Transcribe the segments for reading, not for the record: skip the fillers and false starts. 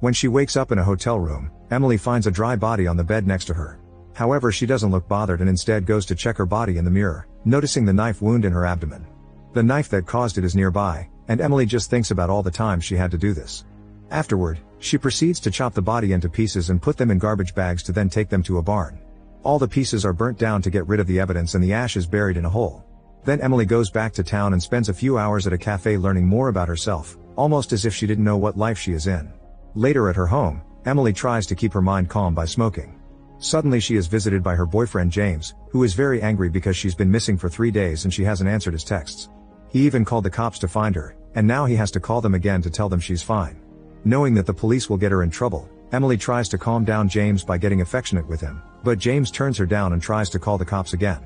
When she wakes up in a hotel room, Emily finds a dry body on the bed next to her. However, she doesn't look bothered and instead goes to check her body in the mirror, noticing the knife wound in her abdomen. The knife that caused it is nearby, and Emily just thinks about all the times she had to do this. Afterward, she proceeds to chop the body into pieces and put them in garbage bags to then take them to a barn. All the pieces are burnt down to get rid of the evidence and the ash is buried in a hole. Then Emily goes back to town and spends a few hours at a cafe learning more about herself, almost as if she didn't know what life she is in. Later at her home, Emily tries to keep her mind calm by smoking. Suddenly she is visited by her boyfriend James, who is very angry because she's been missing for 3 days and she hasn't answered his texts. He even called the cops to find her, and now he has to call them again to tell them she's fine. Knowing that the police will get her in trouble, Emily tries to calm down James by getting affectionate with him, but James turns her down and tries to call the cops again.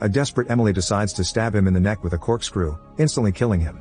A desperate Emily decides to stab him in the neck with a corkscrew, instantly killing him.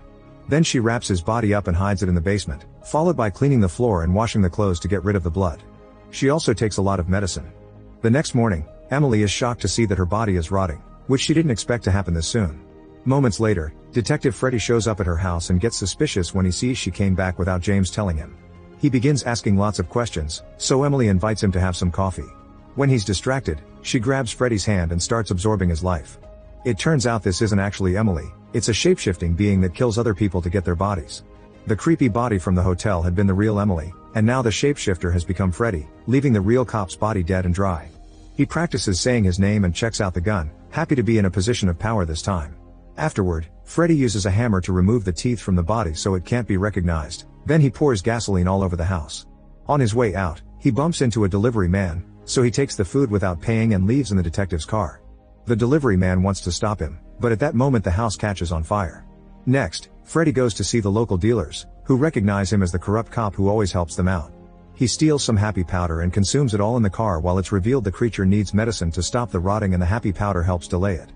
Then she wraps his body up and hides it in the basement, followed by cleaning the floor and washing the clothes to get rid of the blood. She also takes a lot of medicine. The next morning, Emily is shocked to see that her body is rotting, which she didn't expect to happen this soon. Moments later, Detective Freddy shows up at her house and gets suspicious when he sees she came back without James telling him. He begins asking lots of questions, so Emily invites him to have some coffee. When he's distracted, she grabs Freddy's hand and starts absorbing his life. It turns out this isn't actually Emily, it's a shapeshifting being that kills other people to get their bodies. The creepy body from the hotel had been the real Emily, and now the shapeshifter has become Freddy, leaving the real cop's body dead and dry. He practices saying his name and checks out the gun, happy to be in a position of power this time. Afterward, Freddy uses a hammer to remove the teeth from the body so it can't be recognized, then he pours gasoline all over the house. On his way out, he bumps into a delivery man, so he takes the food without paying and leaves in the detective's car. The delivery man wants to stop him, but at that moment the house catches on fire. Next, Freddy goes to see the local dealers, who recognize him as the corrupt cop who always helps them out. He steals some happy powder and consumes it all in the car while it's revealed the creature needs medicine to stop the rotting and the happy powder helps delay it.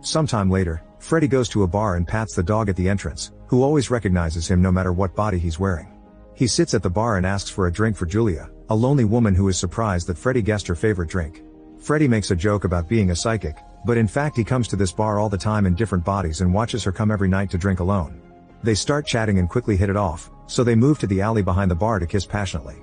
Sometime later, Freddy goes to a bar and pats the dog at the entrance, who always recognizes him no matter what body he's wearing. He sits at the bar and asks for a drink for Julia, a lonely woman who is surprised that Freddy guessed her favorite drink. Freddy makes a joke about being a psychic, but in fact he comes to this bar all the time in different bodies and watches her come every night to drink alone. They start chatting and quickly hit it off, so they move to the alley behind the bar to kiss passionately.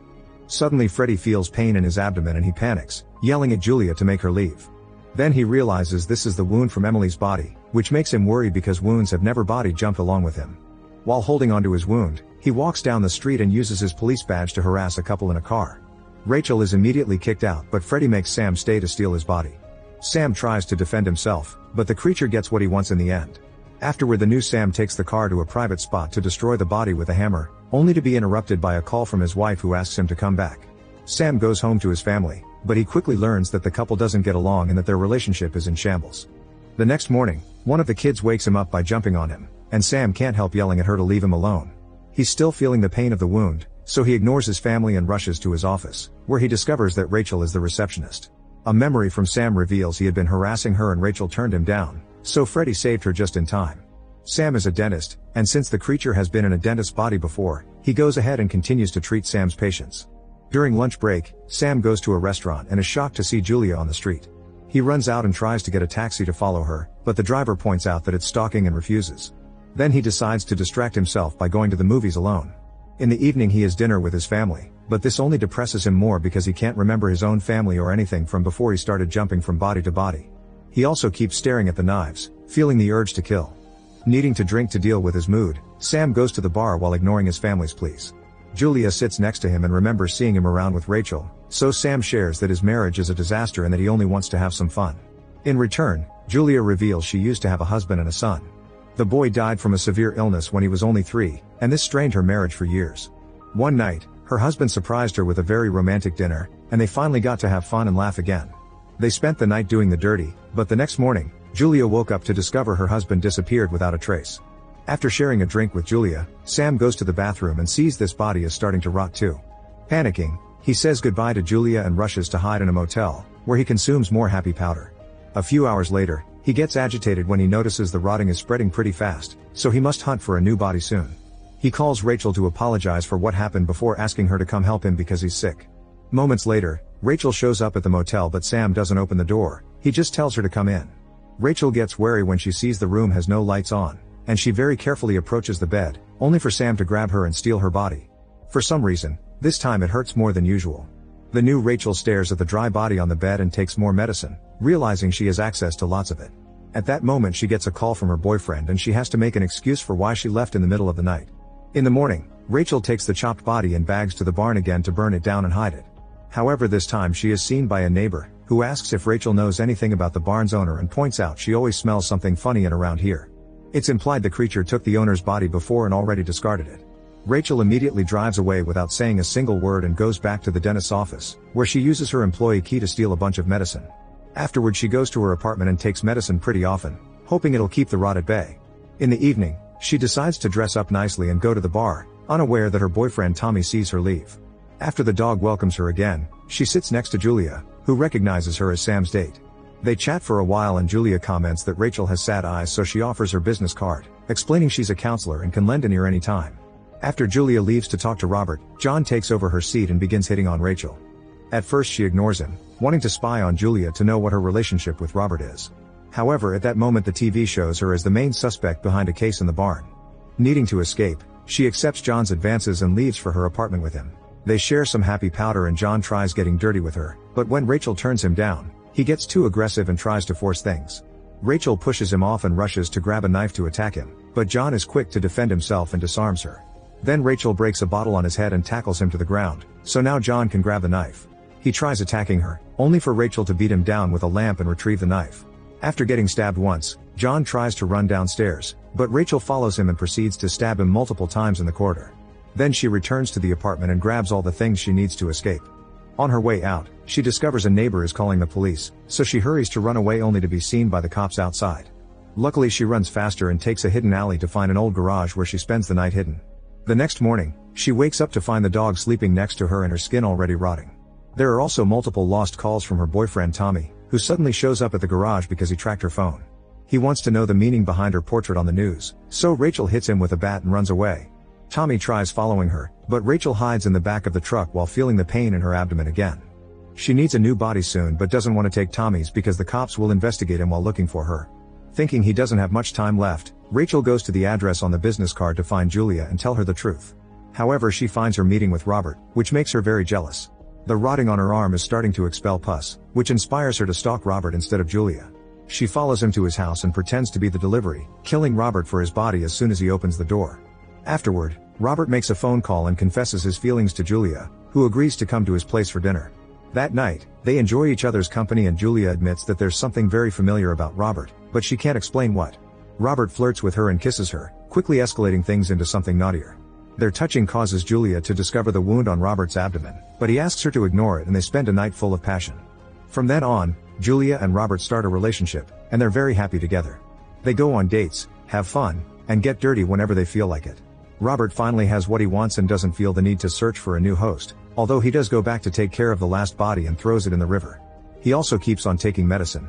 Suddenly Freddy feels pain in his abdomen and he panics, yelling at Julia to make her leave. Then he realizes this is the wound from Emily's body, which makes him worry because wounds have never body jumped along with him. While holding onto his wound, he walks down the street and uses his police badge to harass a couple in a car. Rachel is immediately kicked out, but Freddy makes Sam stay to steal his body. Sam tries to defend himself, but the creature gets what he wants in the end. Afterward, the new Sam takes the car to a private spot to destroy the body with a hammer, only to be interrupted by a call from his wife who asks him to come back. Sam goes home to his family, but he quickly learns that the couple doesn't get along and that their relationship is in shambles. The next morning, one of the kids wakes him up by jumping on him, and Sam can't help yelling at her to leave him alone. He's still feeling the pain of the wound, so he ignores his family and rushes to his office, where he discovers that Rachel is the receptionist. A memory from Sam reveals he had been harassing her and Rachel turned him down, so Freddy saved her just in time. Sam is a dentist, and since the creature has been in a dentist's body before, he goes ahead and continues to treat Sam's patients. During lunch break, Sam goes to a restaurant and is shocked to see Julia on the street. He runs out and tries to get a taxi to follow her, but the driver points out that it's stalking and refuses. Then he decides to distract himself by going to the movies alone. In the evening he has dinner with his family, but this only depresses him more because he can't remember his own family or anything from before he started jumping from body to body. He also keeps staring at the knives, feeling the urge to kill. Needing to drink to deal with his mood, Sam goes to the bar while ignoring his family's pleas. Julia sits next to him and remembers seeing him around with Rachel, so Sam shares that his marriage is a disaster and that he only wants to have some fun. In return, Julia reveals she used to have a husband and a son. The boy died from a severe illness when he was only 3, and this strained her marriage for years. One night, her husband surprised her with a very romantic dinner, and they finally got to have fun and laugh again. They spent the night doing the dirty, but the next morning, Julia woke up to discover her husband disappeared without a trace. After sharing a drink with Julia, Sam goes to the bathroom and sees this body is starting to rot too. Panicking, he says goodbye to Julia and rushes to hide in a motel, where he consumes more happy powder. A few hours later, he gets agitated when he notices the rotting is spreading pretty fast, so he must hunt for a new body soon. He calls Rachel to apologize for what happened before asking her to come help him because he's sick. Moments later, Rachel shows up at the motel but Sam doesn't open the door, he just tells her to come in. Rachel gets wary when she sees the room has no lights on, and she very carefully approaches the bed, only for Sam to grab her and steal her body. For some reason, This time it hurts more than usual. The new Rachel stares at the dry body on the bed and takes more medicine, realizing she has access to lots of it. At that moment she gets a call from her boyfriend and she has to make an excuse for why she left in the middle of the night. In the morning, Rachel takes the chopped body in bags to the barn again to burn it down and hide it. However, this time she is seen by a neighbor, who asks if Rachel knows anything about the barn's owner and points out she always smells something funny in around here. It's implied the creature took the owner's body before and already discarded it. Rachel immediately drives away without saying a single word and goes back to the dentist's office, where she uses her employee key to steal a bunch of medicine. Afterward she goes to her apartment and takes medicine pretty often, hoping it'll keep the rot at bay. In the evening, she decides to dress up nicely and go to the bar, unaware that her boyfriend Tommy sees her leave. After the dog welcomes her again, she sits next to Julia, who recognizes her as Sam's date. They chat for a while and Julia comments that Rachel has sad eyes, so she offers her business card, explaining she's a counselor and can lend an ear anytime. After Julia leaves to talk to Robert, John takes over her seat and begins hitting on Rachel. At first she ignores him, wanting to spy on Julia to know what her relationship with Robert is. However, at that moment the TV shows her as the main suspect behind a case in the barn. Needing to escape, she accepts John's advances and leaves for her apartment with him. They share some happy powder and John tries getting dirty with her, but when Rachel turns him down, he gets too aggressive and tries to force things. Rachel pushes him off and rushes to grab a knife to attack him, but John is quick to defend himself and disarms her. Then Rachel breaks a bottle on his head and tackles him to the ground, so now John can grab the knife. He tries attacking her, only for Rachel to beat him down with a lamp and retrieve the knife. After getting stabbed once, John tries to run downstairs, but Rachel follows him and proceeds to stab him multiple times in the corridor. Then she returns to the apartment and grabs all the things she needs to escape. On her way out, she discovers a neighbor is calling the police, so she hurries to run away only to be seen by the cops outside. Luckily she runs faster and takes a hidden alley to find an old garage where she spends the night hidden. The next morning, she wakes up to find the dog sleeping next to her and her skin already rotting. There are also multiple lost calls from her boyfriend Tommy, who suddenly shows up at the garage because he tracked her phone. He wants to know the meaning behind her portrait on the news, so Rachel hits him with a bat and runs away. Tommy tries following her, but Rachel hides in the back of the truck while feeling the pain in her abdomen again. She needs a new body soon but doesn't want to take Tommy's because the cops will investigate him while looking for her. Thinking he doesn't have much time left, Rachel goes to the address on the business card to find Julia and tell her the truth. However, she finds her meeting with Robert, which makes her very jealous. The rotting on her arm is starting to expel pus, which inspires her to stalk Robert instead of Julia. She follows him to his house and pretends to be the delivery, killing Robert for his body as soon as he opens the door. Afterward, Robert makes a phone call and confesses his feelings to Julia, who agrees to come to his place for dinner. That night, they enjoy each other's company and Julia admits that there's something very familiar about Robert, but she can't explain what. Robert flirts with her and kisses her, quickly escalating things into something naughtier. Their touching causes Julia to discover the wound on Robert's abdomen, but he asks her to ignore it and they spend a night full of passion. From then on, Julia and Robert start a relationship, and they're very happy together. They go on dates, have fun, and get dirty whenever they feel like it. Robert finally has what he wants and doesn't feel the need to search for a new host, although he does go back to take care of the last body and throws it in the river. He also keeps on taking medicine.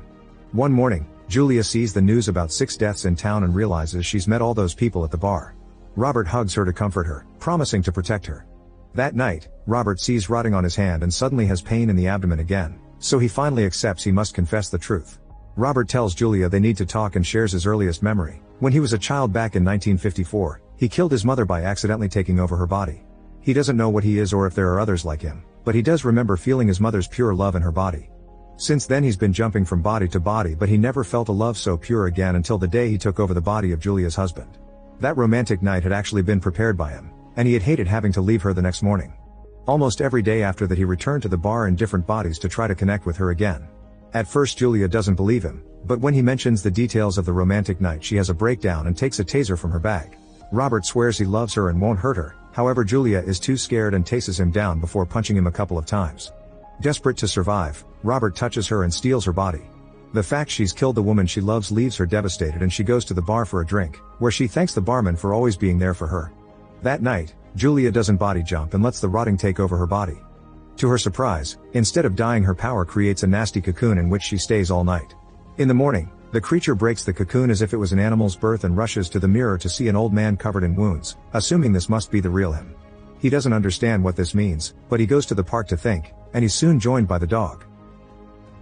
One morning, Julia sees the news about 6 deaths in town and realizes she's met all those people at the bar. Robert hugs her to comfort her, promising to protect her. That night, Robert sees rotting on his hand and suddenly has pain in the abdomen again, so he finally accepts he must confess the truth. Robert tells Julia they need to talk and shares his earliest memory. When he was a child back in 1954, he killed his mother by accidentally taking over her body. He doesn't know what he is or if there are others like him, but he does remember feeling his mother's pure love in her body. Since then he's been jumping from body to body, but he never felt a love so pure again until the day he took over the body of Julia's husband. That romantic night had actually been prepared by him, and he had hated having to leave her the next morning. Almost every day after that he returned to the bar in different bodies to try to connect with her again. At first Julia doesn't believe him, but when he mentions the details of the romantic night she has a breakdown and takes a taser from her bag. Robert swears he loves her and won't hurt her, however Julia is too scared and tases him down before punching him a couple of times. Desperate to survive, Robert touches her and steals her body. The fact she's killed the woman she loves leaves her devastated and she goes to the bar for a drink, where she thanks the barman for always being there for her. That night, Julia doesn't body jump and lets the rotting take over her body. To her surprise, instead of dying her power creates a nasty cocoon in which she stays all night. In the morning, the creature breaks the cocoon as if it was an animal's birth and rushes to the mirror to see an old man covered in wounds, assuming this must be the real him. He doesn't understand what this means, but he goes to the park to think, and he's soon joined by the dog.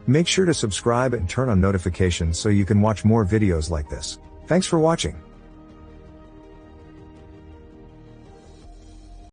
Make sure to subscribe and turn on notifications so you can watch more videos like this. Thanks for watching.